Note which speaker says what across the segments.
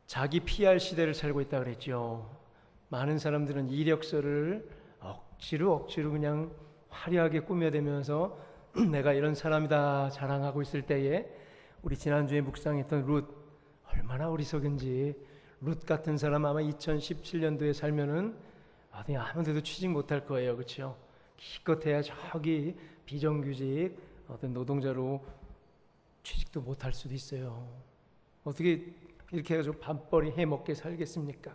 Speaker 1: 자기 PR 시대를 살고 있다 그랬죠. 많은 사람들은 이력서를 억지로 그냥 화려하게 꾸며대면서 내가 이런 사람이다 자랑하고 있을 때에, 우리 지난주에 묵상했던 룻, 얼마나 어리석은지. 룻 같은 사람 아마 2017년도에 살면은 어디 아무 데도 취직 못할 거예요. 그렇죠? 기껏해야 저기 비정규직 어떤 노동자로 취직도 못할 수도 있어요. 어떻게 이렇게 해가지고 밥벌이 해먹게 살겠습니까?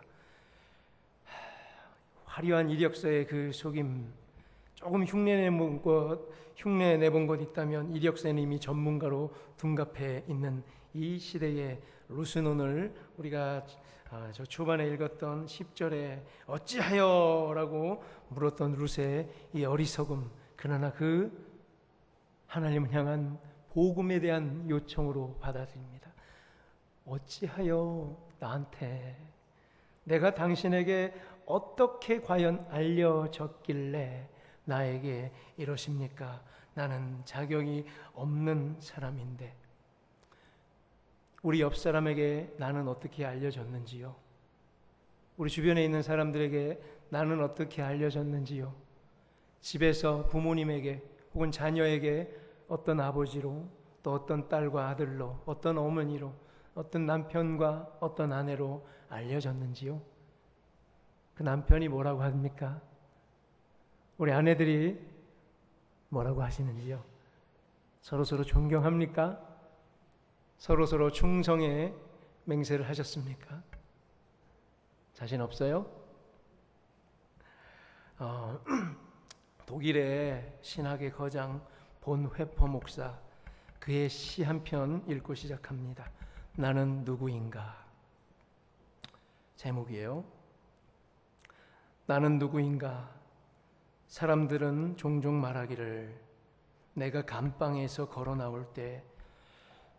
Speaker 1: 화려한 이력서의 그 속임, 조금 흉내내본 것 있다면 이력서는 이미 전문가로 둔갑해 있는 이 시대의 룻은, 오늘 우리가 저 초반에 읽었던 10절에 어찌하여 라고 물었던 룻의 이 어리석음, 그러나 그 하나님을 향한 복음에 대한 요청으로 받아들입니다. 어찌하여 나한테, 내가 당신에게 어떻게 과연 알려졌길래 나에게 이러십니까? 나는 자격이 없는 사람인데. 우리 옆 사람에게 나는 어떻게 알려졌는지요? 우리 주변에 있는 사람들에게 나는 어떻게 알려졌는지요? 집에서 부모님에게 혹은 자녀에게 어떤 아버지로, 또 어떤 딸과 아들로, 어떤 어머니로, 어떤 남편과 어떤 아내로 알려졌는지요? 그 남편이 뭐라고 합니까? 우리 아내들이 뭐라고 하시는지요? 서로서로 존경합니까? 서로서로 충성의 맹세를 하셨습니까? 자신 없어요? 독일의 신학의 거장 본회퍼 목사, 그의 시 한 편 읽고 시작합니다. 나는 누구인가? 제목이에요. 나는 누구인가? 사람들은 종종 말하기를, 내가 감방에서 걸어 나올 때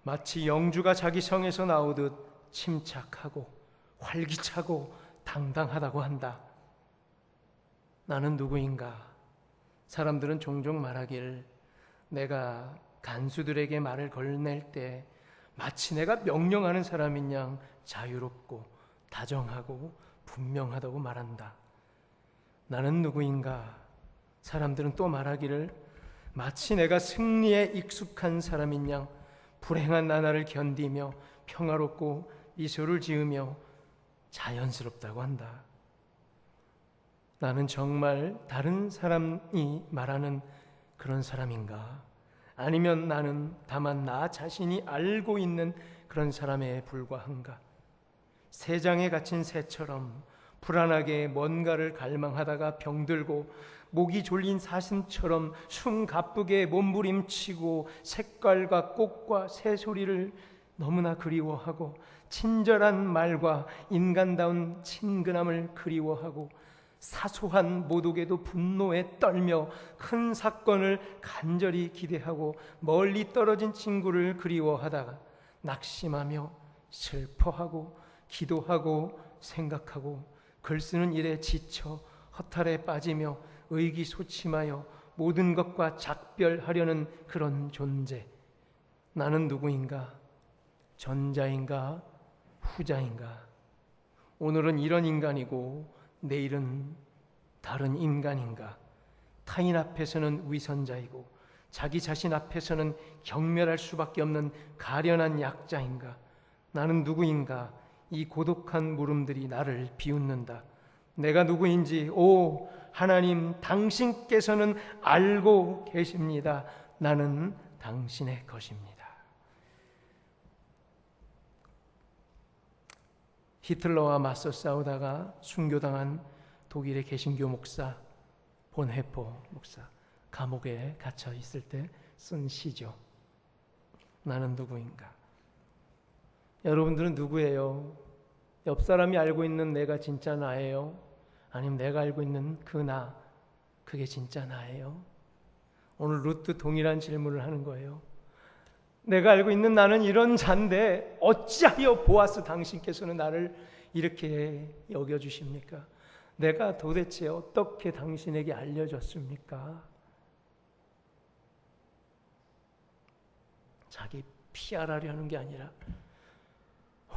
Speaker 1: 마치 영주가 자기 성에서 나오듯 침착하고 활기차고 당당하다고 한다. 나는 누구인가? 사람들은 종종 말하길, 내가 간수들에게 말을 걸낼 때 마치 내가 명령하는 사람인 양 자유롭고 다정하고 분명하다고 말한다. 나는 누구인가? 사람들은 또 말하기를, 마치 내가 승리에 익숙한 사람인 양 불행한 나날을 견디며 평화롭고 미소를 지으며 자연스럽다고 한다. 나는 정말 다른 사람이 말하는 그런 사람인가? 아니면 나는 다만 나 자신이 알고 있는 그런 사람에 불과한가? 새장에 갇힌 새처럼 불안하게 뭔가를 갈망하다가 병들고, 목이 졸린 사슴처럼 숨가쁘게 몸부림치고 색깔과 꽃과 새소리를 너무나 그리워하고, 친절한 말과 인간다운 친근함을 그리워하고, 사소한 모독에도 분노에 떨며 큰 사건을 간절히 기대하고, 멀리 떨어진 친구를 그리워하다가 낙심하며 슬퍼하고 기도하고 생각하고, 글 쓰는 일에 지쳐 허탈에 빠지며 의기소침하여 모든 것과 작별하려는 그런 존재. 나는 누구인가? 전자인가? 후자인가? 오늘은 이런 인간이고 내일은 다른 인간인가? 타인 앞에서는 위선자이고 자기 자신 앞에서는 경멸할 수밖에 없는 가련한 약자인가? 나는 누구인가? 이 고독한 물음들이 나를 비웃는다. 내가 누구인지 오 하나님, 당신께서는 알고 계십니다. 나는 당신의 것입니다. 히틀러와 맞서 싸우다가 순교당한 독일의 개신교 목사 본헤퍼 목사, 감옥에 갇혀 있을 때 쓴 시죠. 나는 누구인가? 여러분들은 누구예요? 옆 사람이 알고 있는 내가 진짜 나예요? 아니면 내가 알고 있는 그 나, 그게 진짜 나예요? 오늘 룻도 동일한 질문을 하는 거예요. 내가 알고 있는 나는 이런 자인데 어찌하여 보아스 당신께서는 나를 이렇게 여겨주십니까? 내가 도대체 어떻게 당신에게 알려졌습니까? 자기 PR하려 하는 게 아니라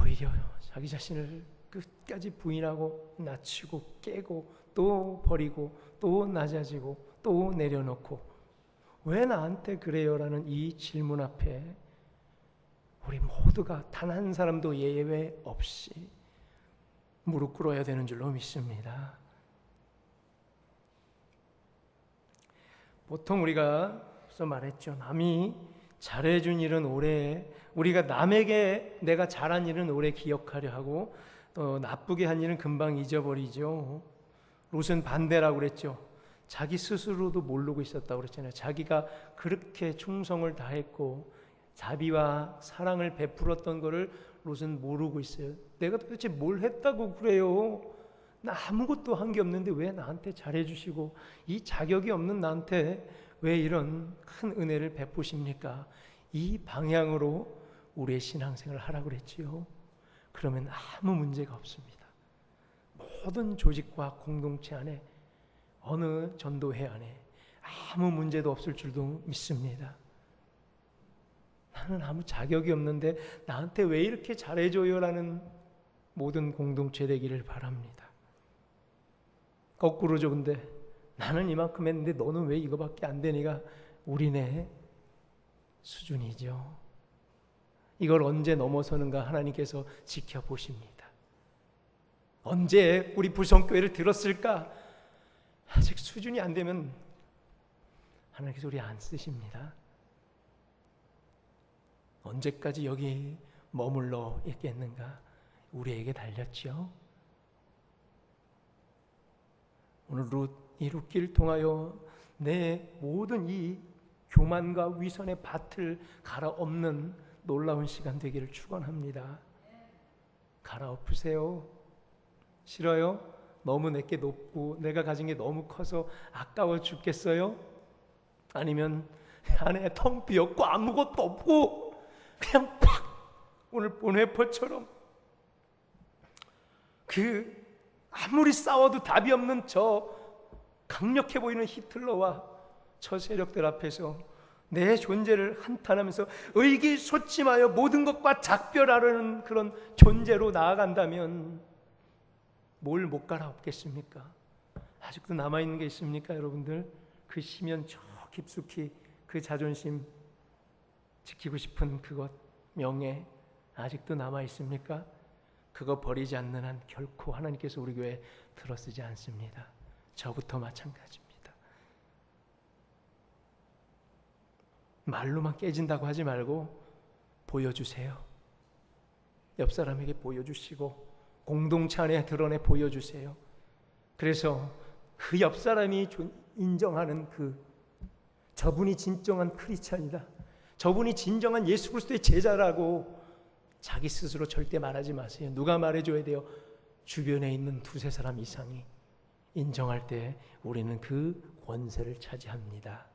Speaker 1: 오히려 자기 자신을 끝까지 부인하고 낮추고 깨고 또 버리고 또 낮아지고 또 내려놓고 왜 나한테 그래요? 라는 이 질문 앞에 우리 모두가 단 한 사람도 예외 없이 무릎 꿇어야 되는 줄로 믿습니다. 보통 우리가 앞서 말했죠. 남이 잘해준 일은 오래, 우리가 남에게 내가 잘한 일은 오래 기억하려 하고 또 나쁘게 한 일은 금방 잊어버리죠. 롯은 반대라고 그랬죠. 자기 스스로도 모르고 있었다고 그랬잖아요. 자기가 그렇게 충성을 다했고 자비와 사랑을 베풀었던 것을 롯은 모르고 있어요. 내가 도대체 뭘 했다고 그래요? 나 아무것도 한 게 없는데 왜 나한테 잘해주시고 이 자격이 없는 나한테 왜 이런 큰 은혜를 베푸십니까? 이 방향으로 우리의 신앙생활을 하라고 그랬지요. 그러면 아무 문제가 없습니다. 모든 조직과 공동체 안에 어느 전도회 안에 아무 문제도 없을 줄도 믿습니다. 나는 아무 자격이 없는데 나한테 왜 이렇게 잘해줘요? 라는 모든 공동체 되기를 바랍니다. 거꾸로죠. 근데 나는 이만큼 했는데 너는 왜 이거밖에 안 되니가 우리네 수준이죠. 이걸 언제 넘어서는가 하나님께서 지켜보십니다. 언제 우리 부성교회를 들었을까? 아직 수준이 안 되면 하나님께서 우리 안 쓰십니다. 언제까지 여기 머물러 있겠는가? 우리에게 달렸죠. 오늘 이 룻기를 통하여 내 모든 이 교만과 위선의 밭을 갈아엎는 놀라운 시간 되기를 축원합니다. 갈아엎으세요. 싫어요? 너무 내게 높고 내가 가진 게 너무 커서 아까워 죽겠어요? 아니면 안에 텅 비었고 아무것도 없고 그냥 팍 오늘 본 회포처럼 아무리 싸워도 답이 없는 저 강력해 보이는 히틀러와 저 세력들 앞에서 내 존재를 한탄하면서 의기소침하여 모든 것과 작별하려는 그런 존재로 나아간다면 뭘 못 갈아엎겠습니까? 아직도 남아있는 게 있습니까, 여러분들? 그 심연 저 깊숙이 그 자존심 지키고 싶은 그것, 명예 아직도 남아있습니까? 그거 버리지 않는 한 결코 하나님께서 우리 교회에 들어쓰지 않습니다. 저부터 마찬가지입니다. 말로만 깨진다고 하지 말고 보여주세요. 옆 사람에게 보여주시고 공동체 안에 드러내 보여주세요. 그래서 그 옆 사람이 인정하는 저분이 진정한 크리스찬이다. 저분이 진정한 예수 그리스도의 제자라고 자기 스스로 절대 말하지 마세요. 누가 말해줘야 돼요? 주변에 있는 두세 사람 이상이 인정할 때 우리는 그 권세를 차지합니다.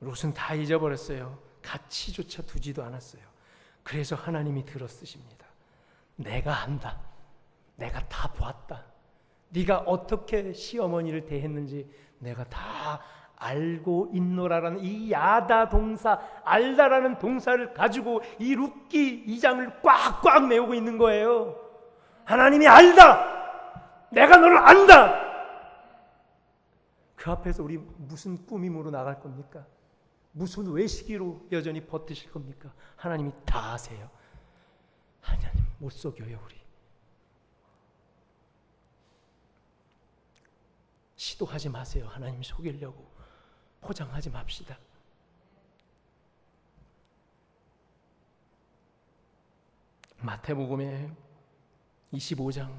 Speaker 1: 롯은 다 잊어버렸어요. 가치조차 두지도 않았어요. 그래서 하나님이 들어쓰십니다. 내가 안다. 내가 다 보았다. 네가 어떻게 시어머니를 대했는지 내가 다 알고 있노라라는 이 야다 동사, 알다라는 동사를 가지고 이 룻기 2장을 꽉꽉 메우고 있는 거예요. 하나님이 알다. 내가 너를 안다. 그 앞에서 우리 무슨 꾸밈으로 나갈 겁니까? 무슨 외식이로 여전히 버티실 겁니까? 하나님이 다 아세요. 하나님 못 속여요. 우리 시도하지 마세요. 하나님 속이려고 포장하지 맙시다. 마태복음의 25장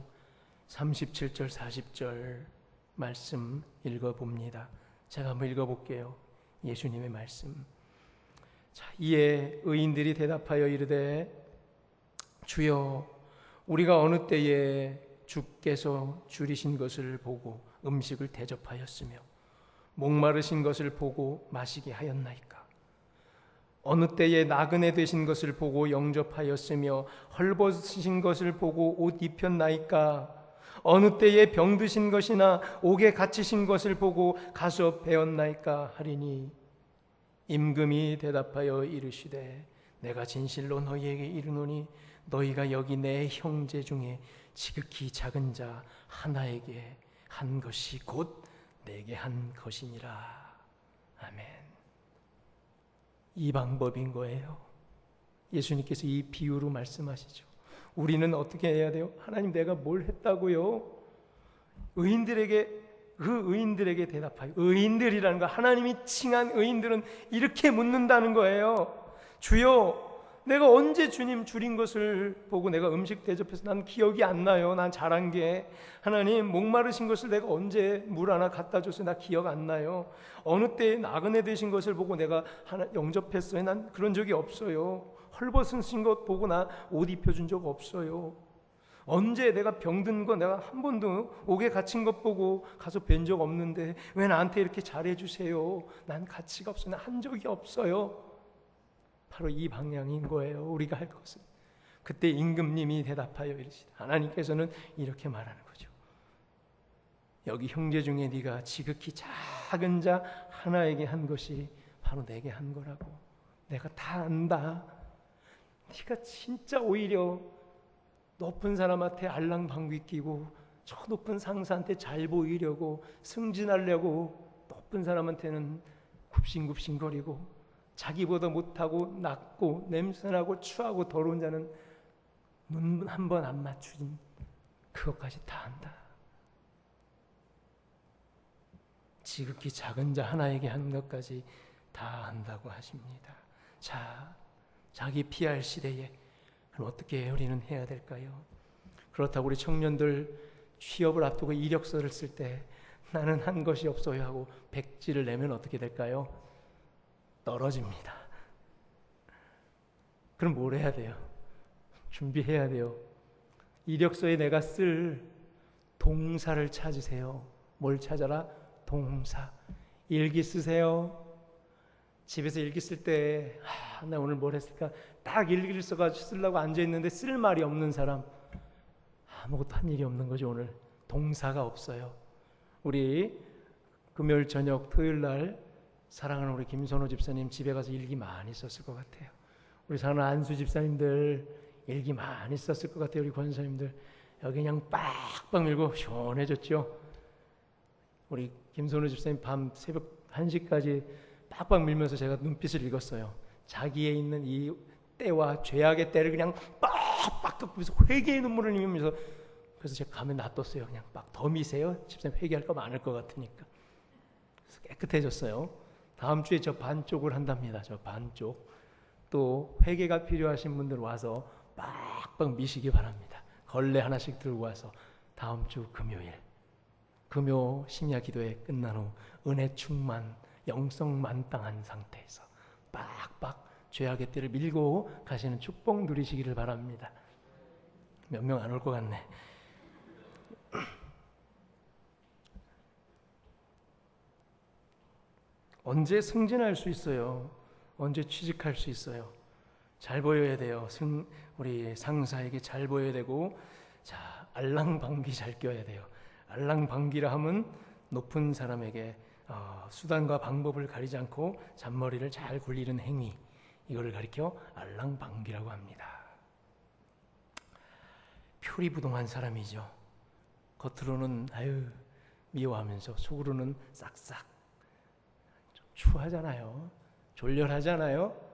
Speaker 1: 37절 40절 말씀 읽어봅니다. 제가 한번 읽어볼게요. 예수님의 말씀. 자, 이에 의인들이 대답하여 이르되 주여 우리가 어느 때에 주께서 줄이신 것을 보고 음식을 대접하였으며 목마르신 것을 보고 마시게 하였나이까? 어느 때에 나그네 되신 것을 보고 영접하였으며 헐벗으신 것을 보고 옷 입혔나이까? 어느 때에 병드신 것이나 옥에 갇히신 것을 보고 가서 배웠나이까 하리니 임금이 대답하여 이르시되 내가 진실로 너희에게 이르노니 너희가 여기 내 형제 중에 지극히 작은 자 하나에게 한 것이 곧 내게 한 것이니라. 아멘. 이 방법인 거예요. 예수님께서 이 비유로 말씀하시죠. 우리는 어떻게 해야 돼요? 하나님 내가 뭘 했다고요? 의인들에게 대답하여, 의인들이라는 거, 하나님이 칭한 의인들은 이렇게 묻는다는 거예요. 주여, 내가 언제 주님 줄인 것을 보고 내가 음식 대접해서 난 기억이 안 나요. 난 잘한 게. 하나님 목마르신 것을 내가 언제 물 하나 갖다 줬어요. 나 기억 안 나요. 어느 때에 나그네 되신 것을 보고 내가 하나 영접했어요. 난 그런 적이 없어요. 헐벗으신 것 보고 나 옷 입혀준 적 없어요. 언제 내가 병든 거 내가 한 번도 옥에 갇힌 것 보고 가서 뵌 적 없는데 왜 나한테 이렇게 잘해주세요. 난 가치가 없어요. 난 한 적이 없어요. 바로 이 방향인 거예요. 우리가 할 것은. 그때 임금님이 대답하여 이르시되, 하나님께서는 이렇게 말하는 거죠. 여기 형제 중에 네가 지극히 작은 자 하나에게 한 것이 바로 내게 한 거라고. 내가 다 안다. 네가 진짜 오히려 높은 사람한테 알랑방귀 끼고 저 높은 상사한테 잘 보이려고 승진하려고 높은 사람한테는 굽신굽신거리고 자기보다 못하고 낮고 냄새나고 추하고 더러운 자는 눈 한 번 안 맞추진 그것까지 다 한다. 지극히 작은 자 하나에게 한 것까지 다 한다고 하십니다. 자, 자기 피할 시대에 그럼 어떻게 우리는 해야 될까요? 그렇다고 우리 청년들 취업을 앞두고 이력서를 쓸 때 나는 한 것이 없어요 하고 백지를 내면 어떻게 될까요? 떨어집니다. 그럼 뭘 해야 돼요? 준비해야 돼요. 이력서에 내가 쓸 동사를 찾으세요. 뭘 찾아라? 동사. 일기 쓰세요. 집에서 일기 쓸 때 나 오늘 뭘 했을까? 딱 일기를 써가지고 쓰려고 앉아있는데 쓸 말이 없는 사람, 아무것도 한 일이 없는 거죠. 오늘 동사가 없어요. 우리 금요일 저녁 토요일 날 사랑하는 우리 김선호 집사님 집에 가서 일기 많이 썼을 것 같아요. 우리 사랑하는 안수 집사님들 일기 많이 썼을 것 같아요. 우리 권사님들 여기 그냥 빡빡 밀고 시원해졌죠. 우리 김선호 집사님 밤 새벽 1시까지 빡빡 밀면서 제가 눈빛을 읽었어요. 자기에 있는 이 때와 죄악의 때를 그냥 빡빡 덮으면서 회개의 눈물을 흘리면서, 그래서 제가 가면 놔뒀어요. 그냥 막 더 미세요. 집사님 회개할 거 많을 것 같으니까. 그래서 깨끗해졌어요. 다음 주에 저 반쪽을 한답니다. 저 반쪽. 또 회개가 필요하신 분들 와서 빡빡 미시기 바랍니다. 걸레 하나씩 들고 와서 다음 주 금요일 금요 심야 기도회 끝난 후 은혜 충만 영성 만땅한 상태에서 빡빡 죄악의 띠를 밀고 가시는 축복 누리시기를 바랍니다. 몇 명 안 올 것 같네. 언제 승진할 수 있어요? 언제 취직할 수 있어요? 잘 보여야 돼요. 우리 상사에게 잘 보여야 되고, 자, 알랑방귀 잘 껴야 돼요. 알랑방귀라 하면 높은 사람에게 수단과 방법을 가리지 않고 잔머리를 잘 굴리는 행위, 이거를 가리켜 알랑방귀라고 합니다. 표리부동한 사람이죠. 겉으로는 아유 미워하면서 속으로는 싹싹 좀 추하잖아요. 졸렬하잖아요.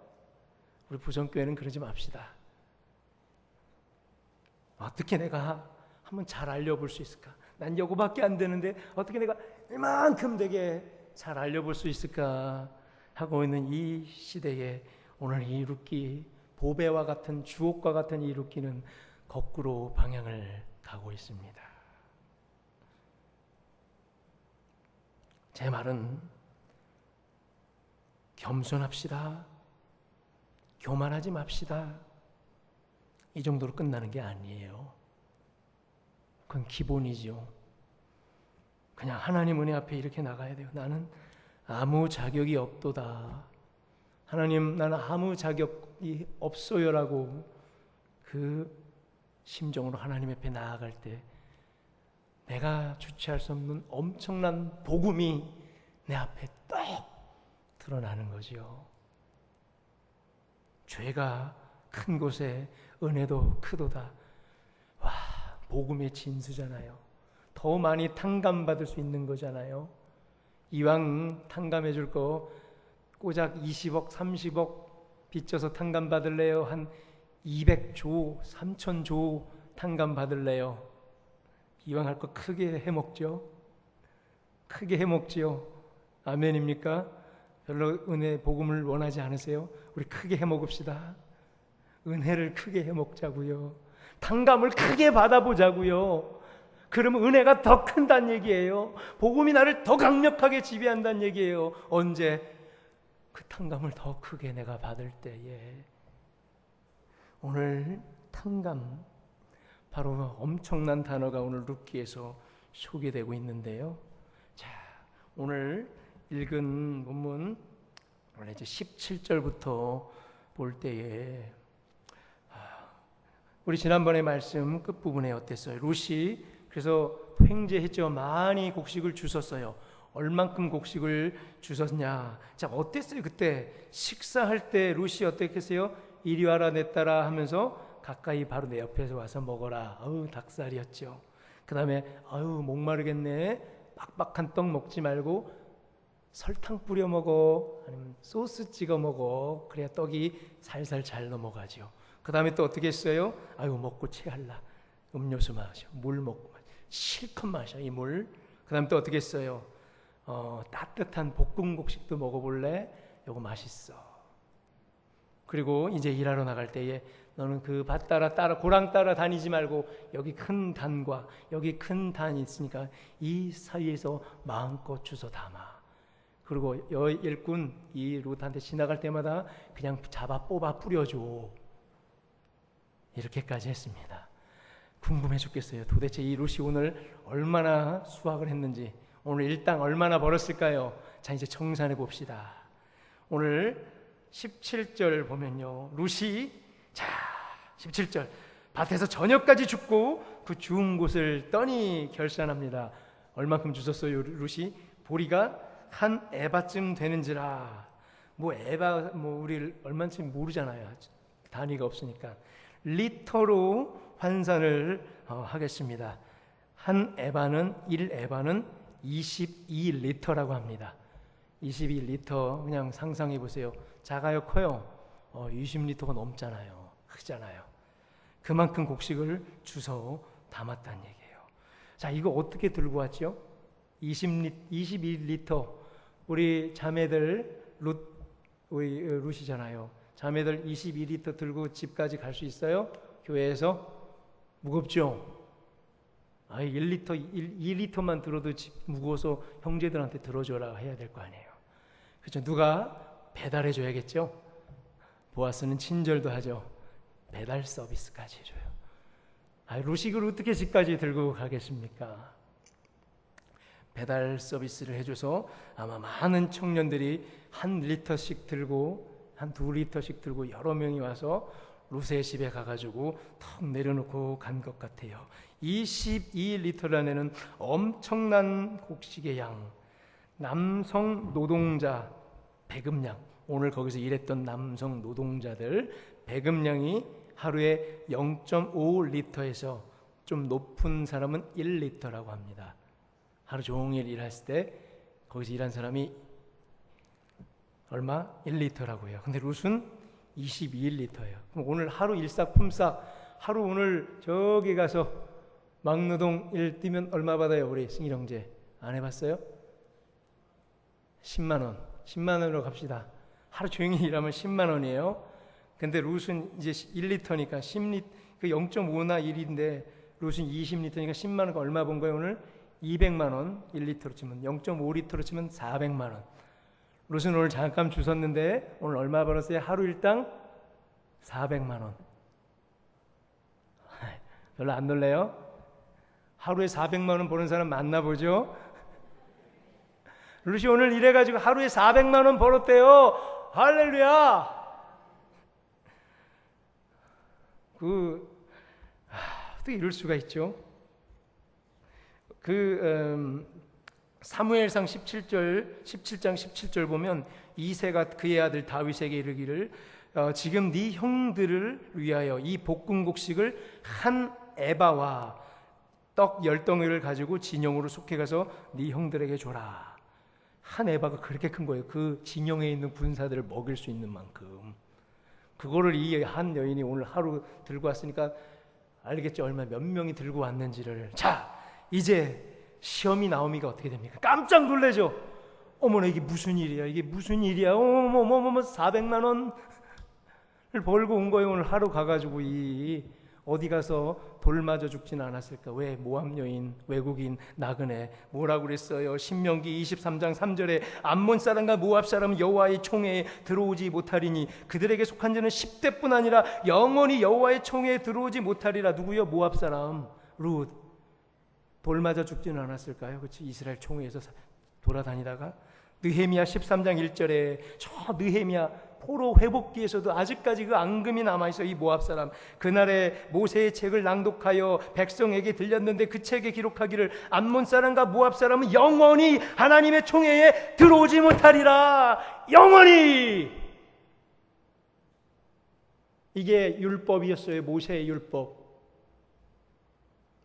Speaker 1: 우리 부성교회는 그러지 맙시다. 어떻게 내가 한번 잘 알려볼 수 있을까? 난 요거밖에 안 되는데 어떻게 내가 이만큼 되게 잘 알려볼 수 있을까 하고 있는 이 시대에 오늘 이 룻기, 보배와 같은 주옥과 같은 이 룻기는 거꾸로 방향을 가고 있습니다. 제 말은 겸손합시다. 교만하지 맙시다. 이 정도로 끝나는 게 아니에요. 그건 기본이죠. 그냥 하나님 은혜 앞에 이렇게 나가야 돼요. 나는 아무 자격이 없도다. 하나님, 나는 아무 자격이 없어요라고 그 심정으로 하나님 앞에 나아갈 때 내가 주체할 수 없는 엄청난 복음이 내 앞에 떡 드러나는 거죠. 죄가 큰 곳에 은혜도 크도다. 와, 복음의 진수잖아요. 더 많이 탕감받을 수 있는 거잖아요. 이왕 탕감해 줄 거 꼬작 20억, 30억 빚져서 탕감받을래요? 한 200조, 3,000조 탕감받을래요? 이왕 할 거 크게 해먹죠? 크게 해먹지요? 아멘입니까? 별로 은혜, 복음을 원하지 않으세요? 우리 크게 해먹읍시다. 은혜를 크게 해먹자고요. 탕감을 크게 받아보자고요. 그러면 은혜가 더 큰다는 얘기예요. 복음이 나를 더 강력하게 지배한다는 얘기예요. 언제? 그 탕감을 더 크게 내가 받을 때에. 오늘 탕감, 바로 엄청난 단어가 오늘 룻기에서 소개되고 있는데요. 자, 오늘 읽은 본문 원래 이제 17절부터 볼 때에 우리 지난번에 말씀 끝부분에 어땠어요? 룻이 그래서 횡재했죠. 많이 곡식을 주셨어요. 얼만큼 곡식을 주셨냐? 자, 어땠어요? 그때 식사할 때 룻이 어땠겠어요? 이리 와라 내 딸아 하면서 가까이 바로 내 옆에서 와서 먹어라. 아우, 닭살이었죠. 그 다음에 아유, 목마르겠네. 빡빡한 떡 먹지 말고 설탕 뿌려 먹어. 아니면 소스 찍어 먹어. 그래야 떡이 살살 잘 넘어가죠. 그 다음에 또 어떻게 했어요? 아유, 먹고 체할라. 음료수 마셔. 물 먹고 마셔. 실컷 마셔, 이 물. 그 다음에 또 어떻게 했어요? 따뜻한 볶음 곡식도 먹어볼래? 요거 맛있어. 그리고 이제 일하러 나갈 때에 너는 그 밭 따라 고랑 따라 다니지 말고 여기 큰 단과 여기 큰 단이 있으니까 이 사이에서 마음껏 주워 담아. 그리고 일꾼 이 룻한테 지나갈 때마다 그냥 잡아 뽑아 뿌려줘. 이렇게까지 했습니다. 궁금해 죽겠어요. 도대체 이 룻이 오늘 얼마나 수확을 했는지, 오늘 일당 얼마나 벌었을까요? 자, 이제 정산해 봅시다. 오늘 17절 보면요, 룻이, 자, 17절 밭에서 저녁까지 죽고 그 주운 곳을 떠니 결산합니다. 얼만큼 주셨어요, 룻이? 보리가 한 에바쯤 되는지라. 뭐 에바, 뭐 우리 얼마쯤 모르잖아요. 단위가 없으니까. 리터로 환산을 하겠습니다. 한 에바는 1에바는 22리터라고 합니다. 22리터 그냥 상상해 보세요. 작아요, 커요? 20리터가 넘잖아요. 크잖아요. 그만큼 곡식을 주워 담았다는 얘기예요. 자, 이거 어떻게 들고 왔죠? 22리터. 우리 자매들 우리 룻이잖아요. 자매들 22리터 들고 집까지 갈 수 있어요? 교회에서? 무겁죠? 1리터, 2리터만 들어도 무거워서 형제들한테 들어줘라 해야 될 거 아니에요. 그렇죠? 누가 배달해 줘야겠죠? 보아스는 친절도 하죠. 배달 서비스까지 해줘요. 룻이 그걸 어떻게 집까지 들고 가겠습니까? 배달 서비스를 해줘서 아마 많은 청년들이 한 리터씩 들고 한 2리터씩 들고 여러 명이 와서 룻의 집에 가가지고 턱 내려놓고 간 것 같아요. 22리터라는 엄청난 곡식의 양, 남성 노동자 배급량, 오늘 거기서 일했던 남성 노동자들 배급량이 하루에 0.5리터에서 좀 높은 사람은 1리터라고 합니다. 하루 종일 일했을 때 거기서 일한 사람이 얼마? 1리터라고 해요. 근데 룻은 22리터예요. 그럼 오늘 하루 일삭품삭, 하루 오늘 저기 가서 막노동 일 뛰면 얼마 받아요? 우리 승일 형제 안 해봤어요? 10만원. 10만원으로 갑시다. 하루 종일 일하면 10만원이에요. 근데 룻은 이제 1리터니까 10리터, 그 0.5나 1인데 룻은 20리터니까 10만원가 얼마 번 거예요? 오늘 200만원. 1리터로 치면 0.5리터로 치면 400만원. 룻은 오늘 잠깐 주셨는데 오늘 얼마 벌었어요? 하루 일당 400만원. 별로 안 놀래요? 하루에 400만원 버는 사람 많나 보죠? 룻이 오늘 일해가지고 하루에 400만원 벌었대요. 할렐루야! 어떻게 이럴 수가 있죠? 사무엘상 17장 17절 보면 이새가 그의 아들 다윗에게 이르기를 지금 네 형들을 위하여 이 볶음곡식을 한 에바와 떡 10덩이를 가지고 진영으로 속해 가서 네 형들에게 줘라. 한 에바가 그렇게 큰 거예요. 그 진영에 있는 군사들을 먹일 수 있는 만큼. 그거를 이 한 여인이 오늘 하루 들고 왔으니까 알겠죠? 얼마 몇 명이 들고 왔는지를. 자, 이제 시험이 나오미가 어떻게 됩니까? 깜짝 놀라죠. 어머나, 이게 무슨 일이야? 이게 무슨 일이야? 어머머머머 400만 원을 벌고 온 거예요. 오늘 하루 가가지고 어디 가서 돌 맞아 죽지는 않았을까? 왜? 모압 여인, 외국인 나그네. 뭐라고 그랬어요? 신명기 23장 3절에 암몬 사람과 모압 사람은 여호와의 총회에 들어오지 못하리니 그들에게 속한 자는 10대뿐 아니라 영원히 여호와의 총회에 들어오지 못하리라. 누구요? 모압 사람 룻. 돌 맞아 죽지는 않았을까요? 그렇지? 이스라엘 총회에서 돌아다니다가 느헤미야 13장 1절에 저 느헤미야 포로 회복기에서도 아직까지 그 앙금이 남아있어. 이 모압 사람 그날에 모세의 책을 낭독하여 백성에게 들렸는데 그 책에 기록하기를 암몬 사람과 모압 사람은 영원히 하나님의 총회에 들어오지 못하리라. 영원히. 이게 율법이었어요. 모세의 율법.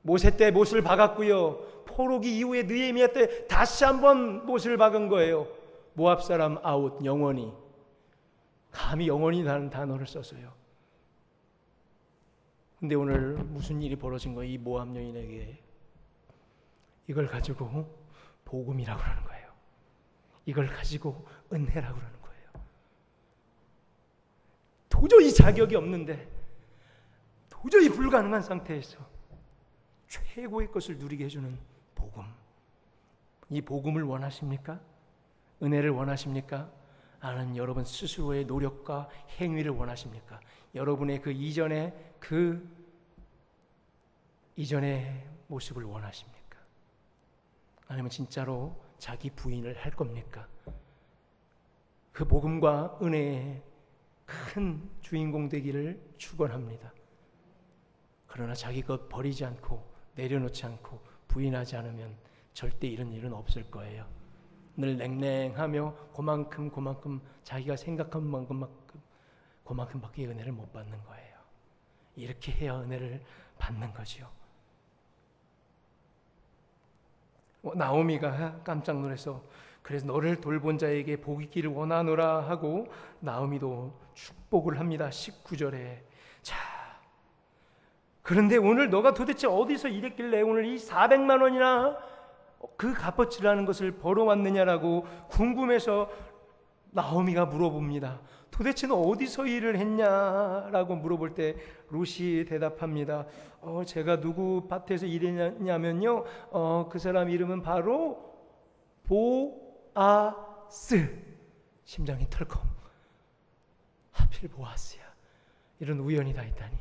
Speaker 1: 모세 때 못을 박았고요. 포로기 이후에 느헤미야 때 다시 한번 못을 박은 거예요. 모압 사람 아웃. 영원히. 감히 영원히라는 단어를 썼어요. 근데 오늘 무슨 일이 벌어진 거예요? 이 모압 여인에게. 이걸 가지고 복음이라고 그러는 거예요. 이걸 가지고 은혜라고 그러는 거예요. 도저히 자격이 없는데, 도저히 불가능한 상태에서 최고의 것을 누리게 해주는 복음. 이 복음을 원하십니까? 은혜를 원하십니까? 아는 여러분 스스로의 노력과 행위를 원하십니까? 여러분의 그 이전의 모습을 원하십니까? 아니면 진짜로 자기 부인을 할 겁니까? 그 복음과 은혜의 큰 주인공 되기를 축원합니다. 그러나 자기 것 버리지 않고 내려놓지 않고 부인하지 않으면 절대 이런 일은 없을 거예요. 늘 냉랭하며 그만큼 자기가 생각한 그만큼밖에 은혜를 못 받는 거예요. 이렇게 해야 은혜를 받는 거지요. 나오미가 깜짝 놀라서 그래서 너를 돌본 자에게 복이 있기를 원하노라 하고 나오미도 축복을 합니다. 19절에. 자, 그런데 오늘 너가 도대체 어디서 일했길래 오늘 이 400만 원이나 그 값어치라는 것을 벌어왔느냐라고 궁금해서 나오미가 물어봅니다. 도대체 너 어디서 일을 했냐라고 물어볼 때 룻이 대답합니다. 제가 누구 밭에서 일했냐면요, 그 사람 이름은 바로 보아스. 심장이 털컥. 하필 보아스야. 이런 우연이 다 있다니.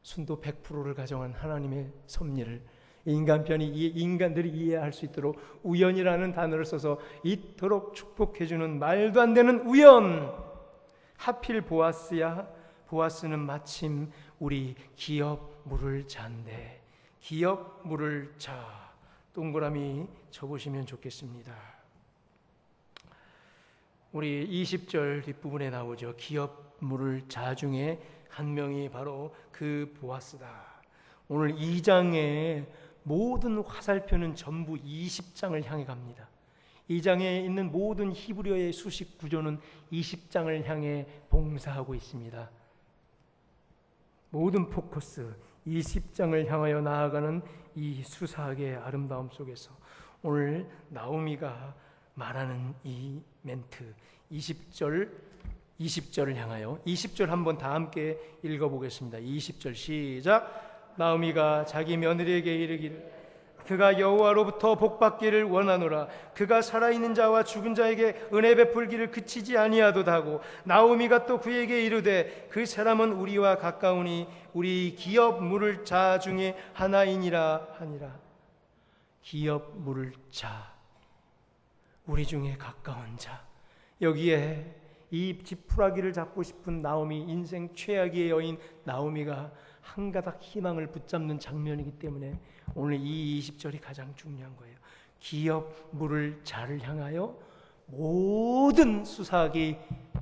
Speaker 1: 순도 100%를 가정한 하나님의 섭리를 인간들이 이해할 수 있도록 우연이라는 단어를 써서 이토록 축복해주는 말도 안 되는 우연. 하필 보아스야. 보아스는 마침 우리 기업 물을 자인데, 기업 물을 자. 동그라미 쳐보시면 좋겠습니다. 우리 20절 뒷부분에 나오죠. 기업 물을 자 중에 한 명이 바로 그 보아스다. 오늘 2장에 모든 화살표는 전부 20장을 향해 갑니다. 2장에 있는 모든 히브리어의 수식 구조는 20장을 향해 봉사하고 있습니다. 모든 포커스 20장을 향하여 나아가는 이 수사학의 아름다움 속에서 오늘 나오미가 말하는 이 멘트 20절을 향하여 20절 한번 다 함께 읽어보겠습니다. 20절 시작. 나오미가 자기 며느리에게 이르기를 그가 여호와로부터 복받기를 원하노라. 그가 살아있는 자와 죽은 자에게 은혜 베풀기를 그치지 아니하도다 하고 나오미가 또 그에게 이르되 그 사람은 우리와 가까우니 우리 기업 물을 자 중에 하나이니라 하니라. 기업 물을 자, 우리 중에 가까운 자. 여기에 이 지푸라기를 잡고 싶은 나오미, 인생 최악의 여인 나오미가 한 가닥 희망을 붙잡는 장면이기 때문에 오늘 이 20절이 가장 중요한 거예요. 기업 물을 자를 향하여 모든 수사학이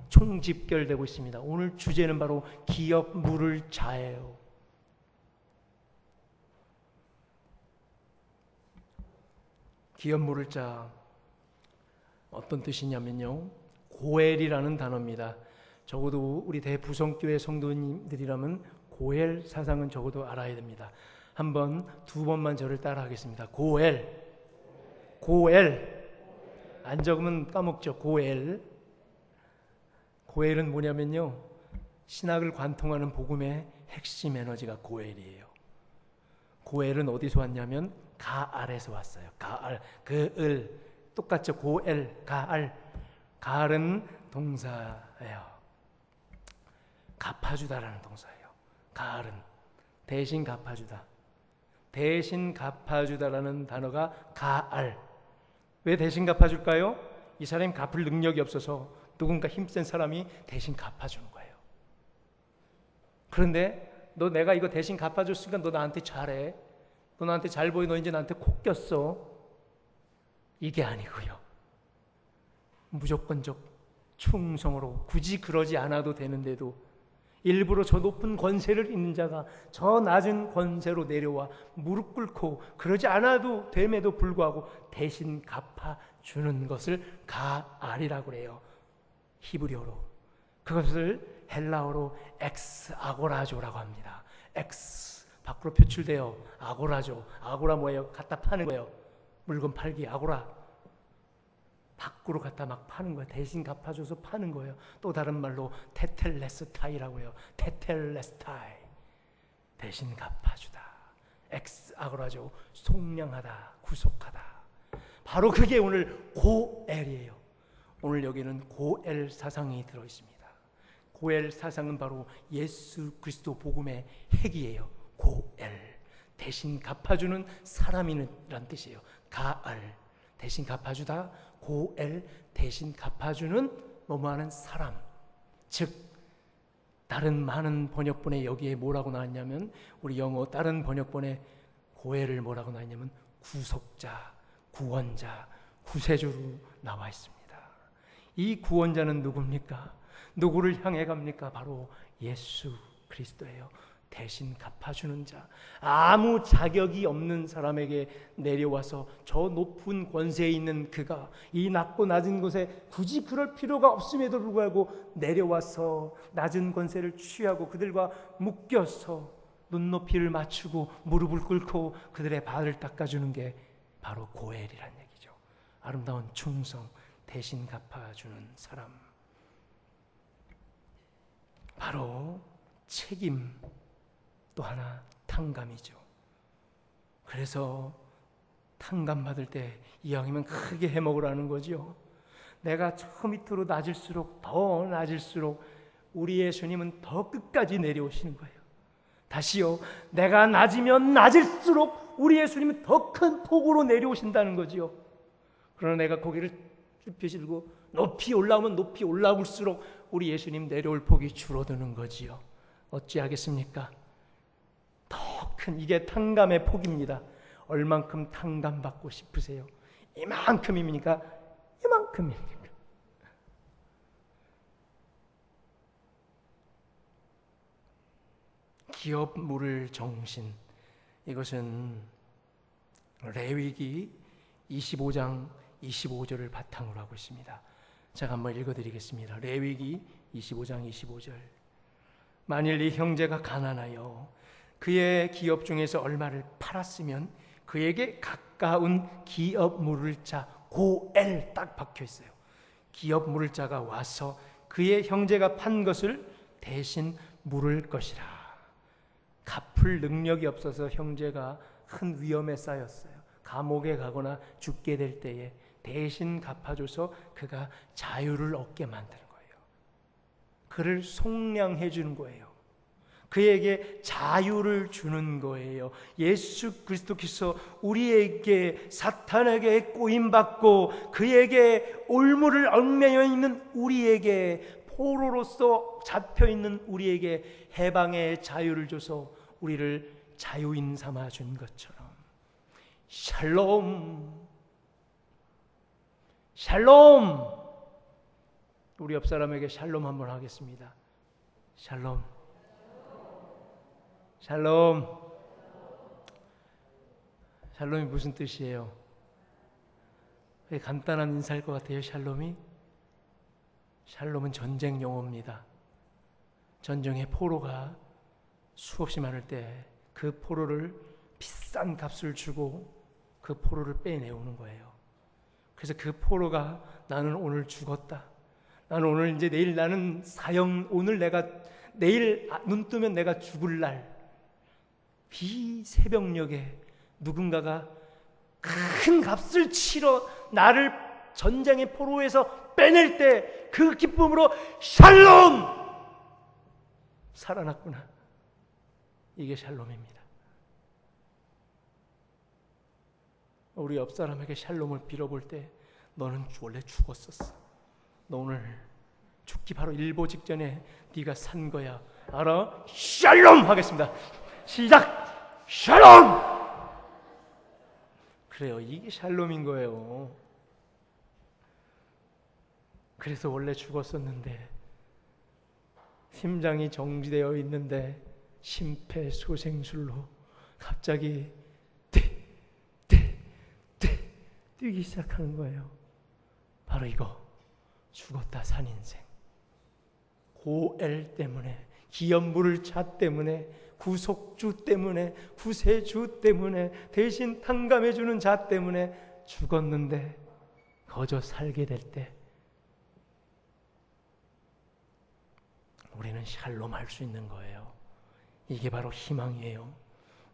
Speaker 1: 총집결되고 있습니다. 오늘 주제는 바로 기업 물을 자예요. 기업 물을 자, 어떤 뜻이냐면요, 고엘이라는 단어입니다. 적어도 우리 대부성교회 성도님들이라면 고엘 사상은 적어도 알아야 됩니다. 두 번만 저를 따라 하겠습니다. 고엘. 고엘. 안 적으면 까먹죠. 고엘. 고엘은 뭐냐면요, 신학을 관통하는 복음의 핵심 에너지가 고엘이에요. 고엘은 어디서 왔냐면 가알에서 왔어요. 가알, 그을 똑같죠. 고엘, 가알. 가알은 동사예요. 갚아주다라는 동사예요. 가알은 대신 갚아주다. 대신 갚아주다라는 단어가 가알. 왜 대신 갚아줄까요? 이 사람이 갚을 능력이 없어서 누군가 힘센 사람이 대신 갚아주는 거예요. 그런데 너 내가 이거 대신 갚아줬으니까 너 나한테 잘해. 너 나한테 잘 보여. 너 이제 나한테 코 꼈어. 이게 아니고요. 무조건적 충성으로, 굳이 그러지 않아도 되는데도 일부러 저 높은 권세를 있는 자가 저 낮은 권세로 내려와 무릎 꿇고 그러지 않아도 됨에도 불구하고 대신 갚아주는 것을 가알이라고 해요. 히브리어로. 그것을 헬라어로 엑스 아고라조라고 합니다. 엑스 밖으로 표출돼요. 아고라조. 아고라 뭐예요? 갖다 파는 거예요. 물건 팔기. 아고라. 밖으로 갖다 막 파는 거예요. 대신 갚아줘서 파는 거예요. 또 다른 말로 테텔레스타이라고 해요. 테텔레스타이. 대신 갚아주다. 엑스 아고라조. 속량하다. 구속하다. 바로 그게 오늘 고엘이에요. 오늘 여기는 고엘 사상이 들어있습니다. 고엘 사상은 바로 예수 그리스도 복음의 핵이에요. 고엘. 대신 갚아주는 사람이란 뜻이에요. 가알. 대신 갚아주다. 고엘. 대신 갚아주는 뭐뭐하는 사람. 즉 다른 많은 번역본에 여기에 뭐라고 나왔냐면, 우리 영어 다른 번역본에 고엘을 뭐라고 나왔냐면 구속자, 구원자, 구세주로 나와 있습니다. 이 구원자는 누굽니까? 누구를 향해 갑니까? 바로 예수 그리스도예요. 대신 갚아주는 자. 아무 자격이 없는 사람에게 내려와서 저 높은 권세에 있는 그가 이 낮고 낮은 곳에 굳이 그럴 필요가 없음에도 불구하고 내려와서 낮은 권세를 취하고 그들과 묶여서 눈높이를 맞추고 무릎을 꿇고 그들의 발을 닦아주는 게 바로 고엘이란 얘기죠. 아름다운 충성, 대신 갚아주는 사람. 바로 책임, 또 하나 탕감이죠. 그래서 탕감받을 때 이왕이면 크게 해먹으라는 거죠. 내가 저 밑으로 낮을수록 더 낮을수록 우리 예수님은 더 끝까지 내려오시는 거예요. 다시요, 내가 낮으면 낮을수록 우리 예수님은 더 큰 폭으로 내려오신다는 거지요. 그러나 내가 고개를 좁혀지고 높이 올라오면 높이 올라올수록 우리 예수님 내려올 폭이 줄어드는 거지요. 어찌하겠습니까? 더 큰, 이게 탕감의 폭입니다. 얼만큼 탕감받고 싶으세요? 이만큼입니까? 이만큼입니까? 기업 물을 정신, 이것은 레위기 25장 25절을 바탕으로 하고 있습니다. 제가 한번 읽어드리겠습니다. 레위기 25장 25절. 만일 이 형제가 가난하여 그의 기업 중에서 얼마를 팔았으면 그에게 가까운 기업 물을 자, 고엘 딱 박혀 있어요. 기업 물을 자가 와서 그의 형제가 판 것을 대신 물을 것이라. 갚을 능력이 없어서 형제가 큰 위험에 쌓였어요. 감옥에 가거나 죽게 될 때에 대신 갚아줘서 그가 자유를 얻게 만드는 거예요. 그를 속량해 주는 거예요. 그에게 자유를 주는 거예요. 예수 그리스도께서 우리에게 사탄에게 꼬임받고 그에게 올무를 얽매여 있는 우리에게, 포로로서 잡혀있는 우리에게 해방의 자유를 줘서 우리를 자유인 삼아 준 것처럼 샬롬, 샬롬. 우리 옆 사람에게 샬롬 한번 하겠습니다. 샬롬. 샬롬. 샬롬이 무슨 뜻이에요? 간단한 인사일 것 같아요. 샬롬이. 샬롬은 전쟁 용어입니다. 전쟁의 포로가 수없이 많을 때 그 포로를 비싼 값을 주고 그 포로를 빼내오는 거예요. 그래서 그 포로가 나는 오늘 죽었다. 나는 오늘 이제 내일 나는 오늘 내가 내일 눈 뜨면 내가 죽을 날. 이 새벽녘에 누군가가 큰 값을 치러 나를 전쟁의 포로에서 빼낼 때 그 기쁨으로 샬롬! 살아났구나. 이게 샬롬입니다. 우리 옆 사람에게 샬롬을 빌어볼 때 너는 원래 죽었었어. 너 오늘 죽기 바로 일보 직전에 네가 산 거야. 알아? 샬롬! 하겠습니다. 시작! 샬롬! 그래요. 이게 샬롬인 거예요. 그래서 원래 죽었었는데 심장이 정지되어 있는데 심폐소생술로 갑자기 뛰기 시작하는 거예요. 바로 이거 죽었다 산 인생. 고엘 때문에, 기업물을 자 때문에, 구속주 때문에, 구세주 때문에, 대신 탕감해주는 자 때문에 죽었는데 거저 살게 될 때 우리는 샬롬 할 수 있는 거예요. 이게 바로 희망이에요.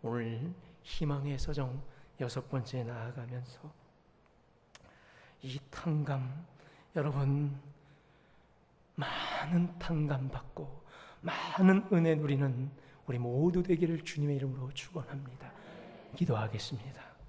Speaker 1: 오늘 희망의 서정 6번째 나아가면서 이 탕감, 여러분 많은 탕감 받고 많은 은혜 누리는 우리 모두 되기를 주님의 이름으로 축원합니다. 기도하겠습니다.